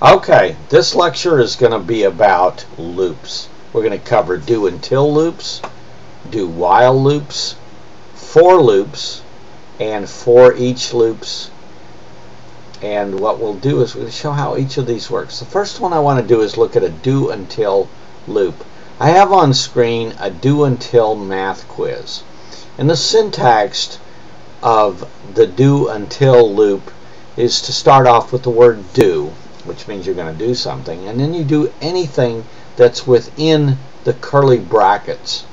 Okay, this lecture is going to be about loops. We're going to cover do until loops, do while loops, for loops, and for each loops. And what we'll do is we'll show how each of these works. The first one I want to do is look at a do until loop. I have on screen a do until math quiz. And the syntax of the do until loop is to start off with the word do, which means you're going to do something, and then you do anything that's within the curly brackets.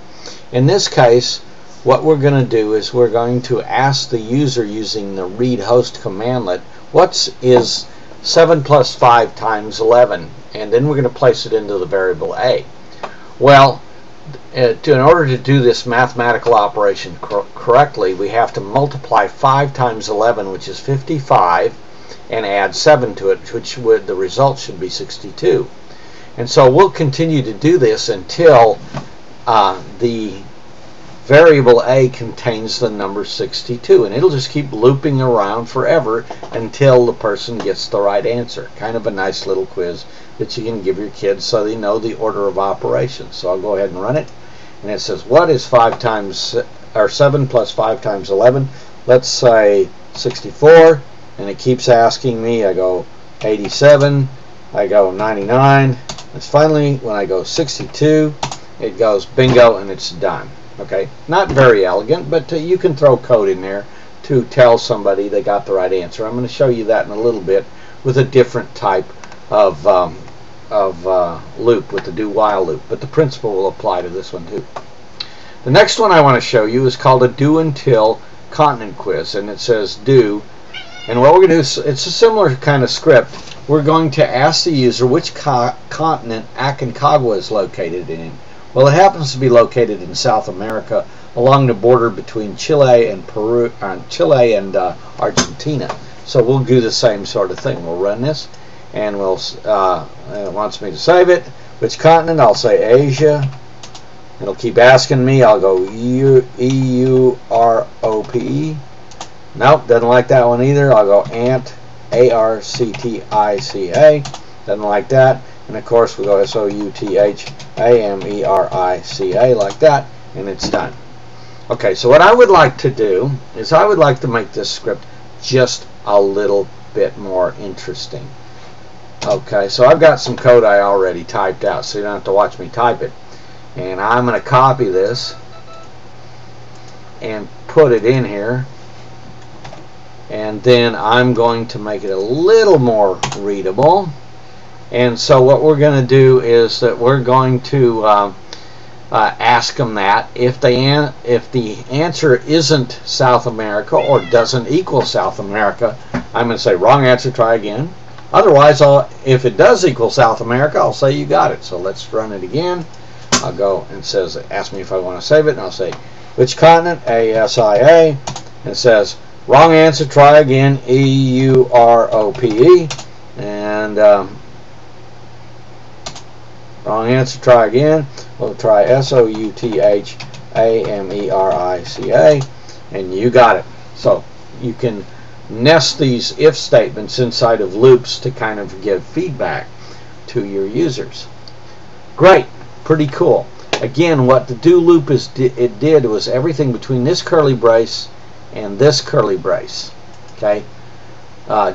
In this case, what we're going to do is we're going to ask the user using the read host commandlet, what is 7 plus 5 times 11? And then we're going to place it into the variable a. Well, in order to do this mathematical operation correctly, we have to multiply 5 times 11, which is 55, and add 7 to it, which would, the result should be 62. And so we'll continue to do this until the variable a contains the number 62, and it'll just keep looping around forever until the person gets the right answer. Kind of a nice little quiz that you can give your kids so they know the order of operations. So I'll go ahead and run it, and it says what is 7 plus 5 times 11? Let's say 64, and it keeps asking me. I go 87, I go 99, and finally when I go 62, it goes bingo, and it's done. Okay, not very elegant, but you can throw code in there to tell somebody they got the right answer. I'm going to show you that in a little bit with a different type of loop, with the do while loop, but the principle will apply to this one too. The next one I want to show you is called a do until continent quiz, and it says do, and what we're going to do is, it's a similar kind of script. We're going to ask the user which continent Aconcagua is located in. Well, it happens to be located in South America along the border between Chile and Argentina. So we'll do the same sort of thing. We'll run this, and it wants me to save it. Which continent? I'll say Asia. It'll keep asking me. I'll go E-U-R-O-P-E. Nope, doesn't like that one either. I'll go ANT, A-R-C-T-I-C-A. Doesn't like that. And of course we go S-O-U-T-H-A-M-E-R-I-C-A, like that, and it's done. Okay, so what I would like to do is I would like to make this script just a little bit more interesting. Okay, so I've got some code I already typed out, so you don't have to watch me type it. And I'm going to copy this and put it in here. And then I'm going to make it a little more readable. And so what we're going to do is that we're going to ask them that if the answer isn't South America or doesn't equal South America, I'm going to say wrong answer, try again. Otherwise, if it does equal South America, I'll say you got it. So let's run it again. I'll go and it says, ask me if I want to save it, and I'll say which continent, A-S-I-A, and it says wrong answer, try again, E-U-R-O-P-E, and wrong answer, try again. We'll try S-O-U-T-H-A-M-E-R-I-C-A, and you got it. So you can nest these if statements inside of loops to kind of give feedback to your users. Great, pretty cool. Again, what the do loop did was everything between this curly brace and this curly brace. Okay,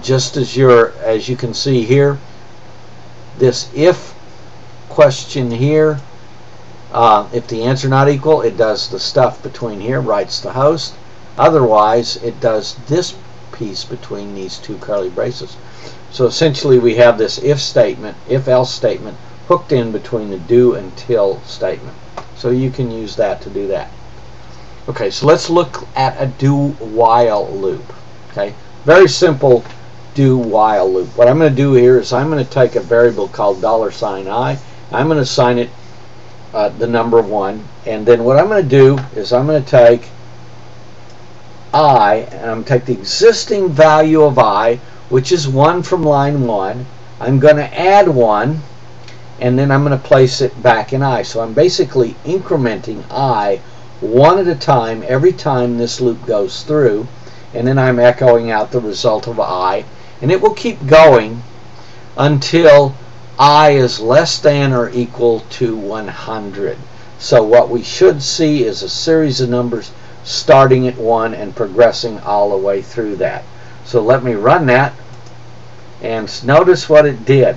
just as you can see here, this if question here, if the answer not equal, it does the stuff between here, writes the host. Otherwise, it does this piece between these two curly braces. So essentially we have this if statement, if else statement hooked in between the do until statement. So you can use that to do that. Okay, so let's look at a do while loop. Okay, very simple do while loop. What I'm going to do here is I'm going to take a variable called $i. I'm going to assign it the number 1, and then what I'm going to do is I'm going to take I, and I'm going to take the existing value of I, which is 1 from line 1. I'm going to add 1, and then I'm going to place it back in I. So I'm basically incrementing I 1 at a time every time this loop goes through, and then I'm echoing out the result of I, and it will keep going until I is less than or equal to 100. So what we should see is a series of numbers starting at 1 and progressing all the way through that. So let me run that, and notice what it did.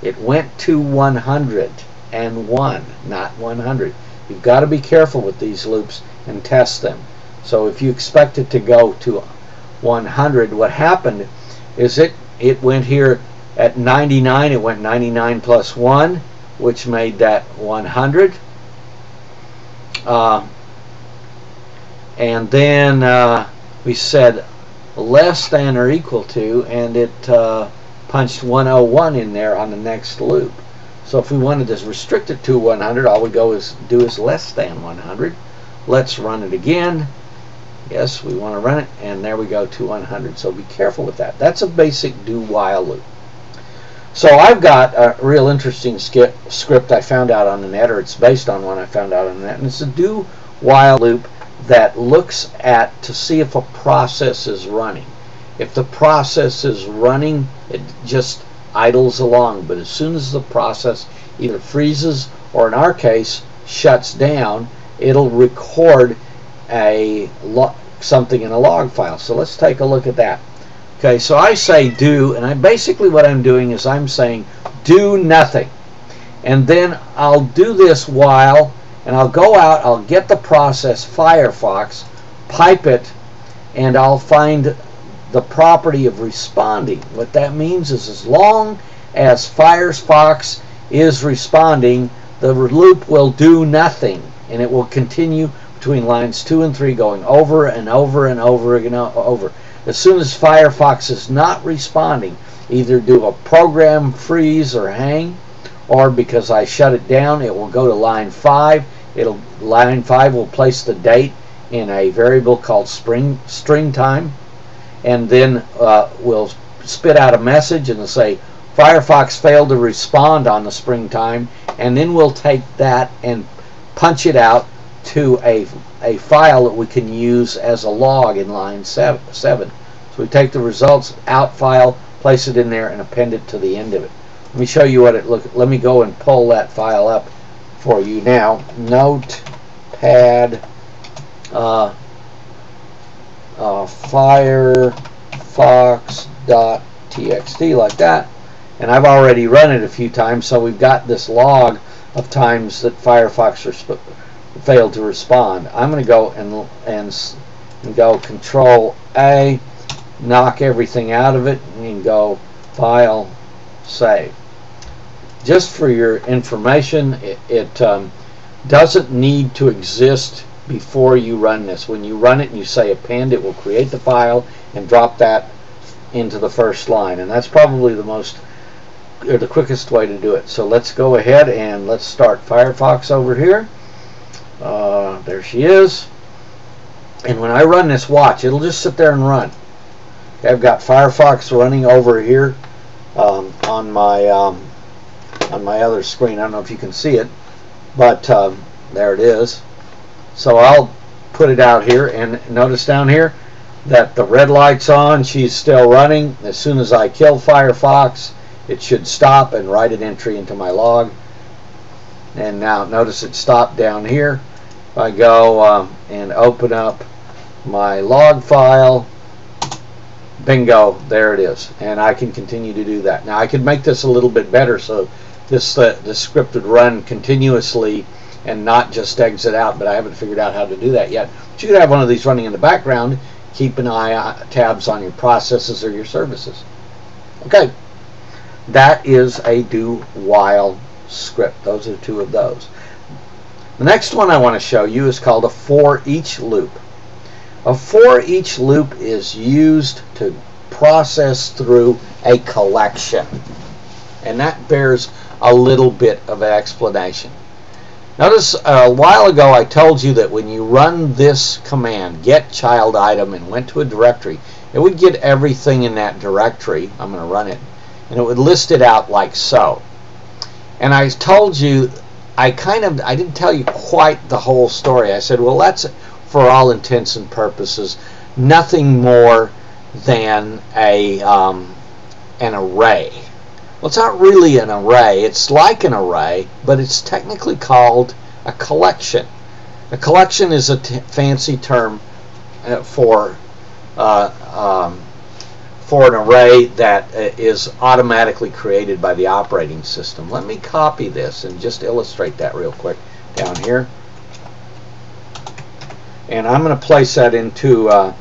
It went to 101, not 100. You've got to be careful with these loops and test them. So if you expect it to go to 100, what happened is it went here at 99. It went 99 plus 1, which made that 100. And then we said less than or equal to, and it punched 101 in there on the next loop. So if we wanted to restrict it to 100, all we do is less than 100. Let's run it again. Yes, we want to run it, and there we go to 100. So be careful with that. That's a basic do-while loop. So I've got a real interesting script I found out on the net, or it's based on one I found out on the net, and it's a do-while loop that looks at to see if a process is running. If the process is running, it just idles along, but as soon as the process either freezes or, in our case, shuts down, it'll record something in a log file. So let's take a look at that. Okay, so I say do, and basically what I'm doing is I'm saying do nothing, and then I'll do this while, and I'll go out, I'll get the process Firefox, pipe it, and I'll find the property of responding. What that means is as long as Firefox is responding, the loop will do nothing, and it will continue between lines 2 and 3, going over and over and over again. As soon as Firefox is not responding, either do a program freeze or hang, or because I shut it down, it will go to line 5. Line 5 will place the date in a variable called string time, and then we'll spit out a message and it'll say Firefox failed to respond on the spring time, and then we'll take that and punch it out to a file that we can use as a log in line 7. So we take the results out file, place it in there, and append it to the end of it. Let me show you what it looks. Let me go and pull that file up for you now. Notepad firefox.txt, like that, and I've already run it a few times, so we've got this log of times that Firefox failed to respond. I'm going to go and go Control A, knock everything out of it, and go File, Save. Just for your information, it doesn't need to exist before you run this. When you run it and you say append, it will create the file and drop that into the first line, and that's probably the quickest way to do it. So let's go ahead and let's start Firefox over here. There she is, and when I run this, watch, it'll just sit there and run. Okay, I've got Firefox running over here on my other screen. I don't know if you can see it, but there it is. So I'll put it out here, and notice down here that the red light's on. She's still running. As soon as I kill Firefox, it should stop and write an entry into my log. And now notice it stopped down here. If I go and open up my log file, bingo, there it is, and I can continue to do that. Now I could make this a little bit better, so this script would run continuously and not just exit out, but I haven't figured out how to do that yet. But you could have one of these running in the background, keep an eye tabs on your processes or your services. Okay, that is a do-while script. Those are two of those. The next one I want to show you is called a for-each loop. A for-each loop is used to process through a collection, and that bears a little bit of an explanation. Notice a while ago I told you that when you run this command, get child item, and went to a directory, it would get everything in that directory. I'm going to run it, and it would list it out like so. And I told you, I didn't tell you quite the whole story. I said, well, that's, for all intents and purposes, nothing more than an array. Well, it's not really an array. It's like an array, but it's technically called a collection. A collection is a fancy term for an array that is automatically created by the operating system. Let me copy this and just illustrate that real quick down here. And I'm going to place that into $ARR.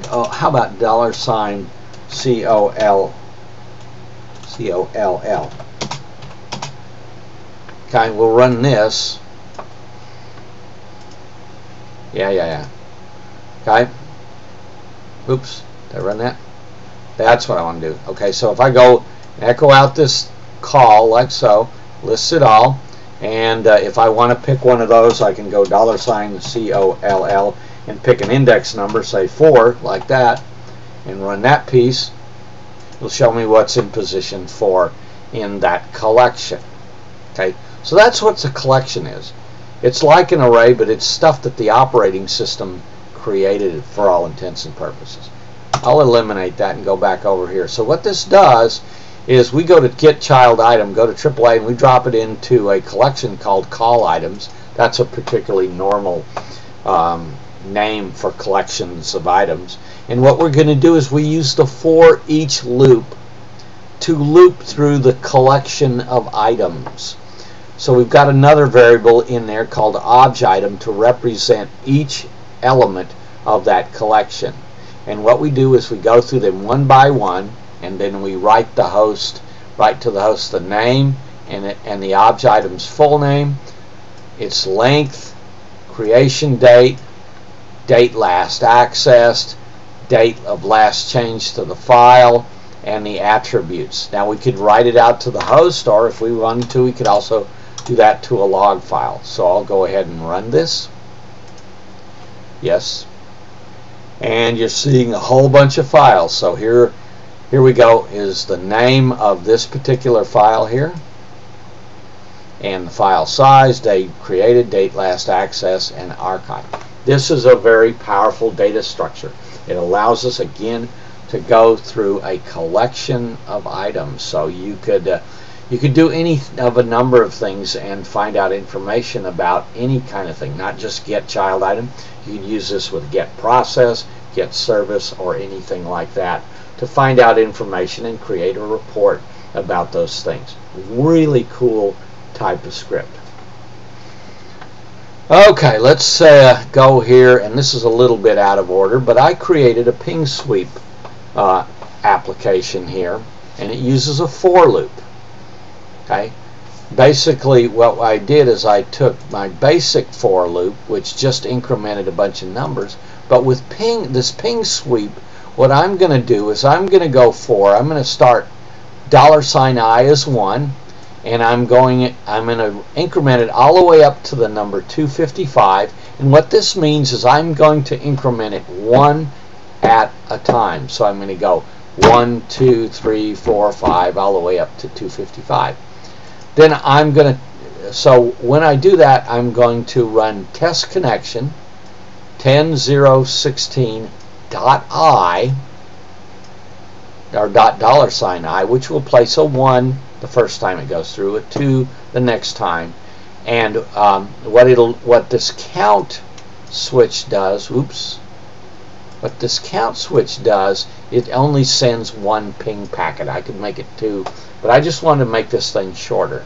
How about $COLL? Okay, we'll run this. Yeah. Okay. Oops, did I run that? That's what I want to do. Okay, so if I go echo out this call like so, lists it all, and if I want to pick one of those, I can go $COLL and pick an index number, say 4, like that, and run that piece. It'll show me what's in position 4 in that collection. Okay, so that's what a collection is. It's like an array, but it's stuff that the operating system created for all intents and purposes. I'll eliminate that and go back over here. So what this does is we go to get child item, go to AAA, and we drop it into a collection called call items. That's a particularly normal name for collections of items. And what we're going to do is we use the for each loop to loop through the collection of items. So we've got another variable in there called obj item to represent each element of that collection. And what we do is we go through them one by one, and then we write to the host the name and the obj item's full name, its length, creation date, date last accessed, date of last change to the file, and the attributes. Now we could write it out to the host, or if we wanted to, we could also do that to a log file. So I'll go ahead and run this. Yes. And you're seeing a whole bunch of files. So here we go, is the name of this particular file here, and the file size, date created, date last access, and archive. This is a very powerful data structure. It allows us again to go through a collection of items. So you could do any of a number of things and find out information about any kind of thing, not just get child item. You can use this with get process, get service, or anything like that to find out information and create a report about those things. Really cool type of script. Okay, let's go here, and this is a little bit out of order, but I created a ping sweep application here, and it uses a for loop. Okay, basically what I did is I took my basic for loop, which just incremented a bunch of numbers, but with this ping sweep, what I'm going to do is I'm going to go I'm going to start $I as 1, and I'm going to increment it all the way up to the number 255, and what this means is I'm going to increment it 1 at a time. So I'm going to go 1, 2, 3, 4, 5, all the way up to 255. Then I'm going to, so when I do that, I'm going to run test connection 10.0.16.I, or $I, which will place a 1 the first time it goes through, a 2 the next time, and what this count switch does, what this count switch does, it only sends 1 ping packet. I could make it 2, but I just wanted to make this thing shorter.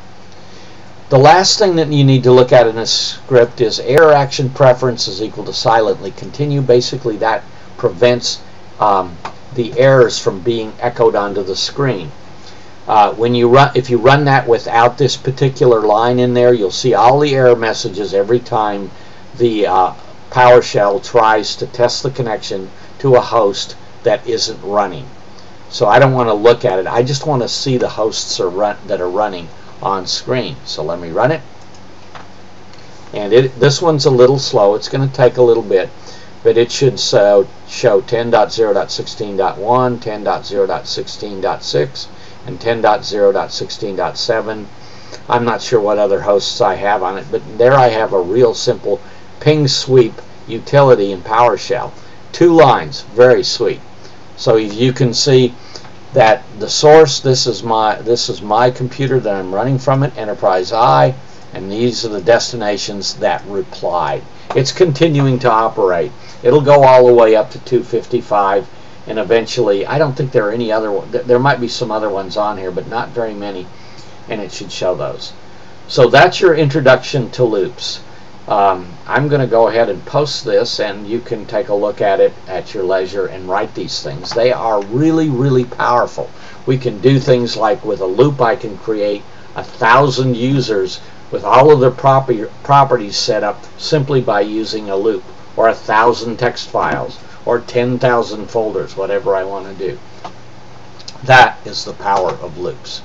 The last thing that you need to look at in this script is error action preference is equal to silently continue. Basically that prevents the errors from being echoed onto the screen. If you run that without this particular line in there, you'll see all the error messages every time the PowerShell tries to test the connection to a host that isn't running. So I don't want to look at it. I just want to see the hosts that are running on screen. So let me run it. And this one's a little slow. It's going to take a little bit, but it should show 10.0.16.1, 10.0.16.6, and 10.0.16.7. I'm not sure what other hosts I have on it, but there I have a real simple ping sweep utility in PowerShell. 2 lines, very sweet. So you can see that the source, this is my computer that I'm running from it, Enterprise I, and these are the destinations that replied. It's continuing to operate. It'll go all the way up to 255, and eventually, I don't think there are any other, there might be some other ones on here, but not very many, and it should show those. So that's your introduction to loops. I'm going to go ahead and post this, and you can take a look at it at your leisure and write these things. They are really, really powerful. We can do things like with a loop, I can create 1,000 users with all of their properties set up simply by using a loop, or 1,000 text files, or 10,000 folders, whatever I want to do. That is the power of loops.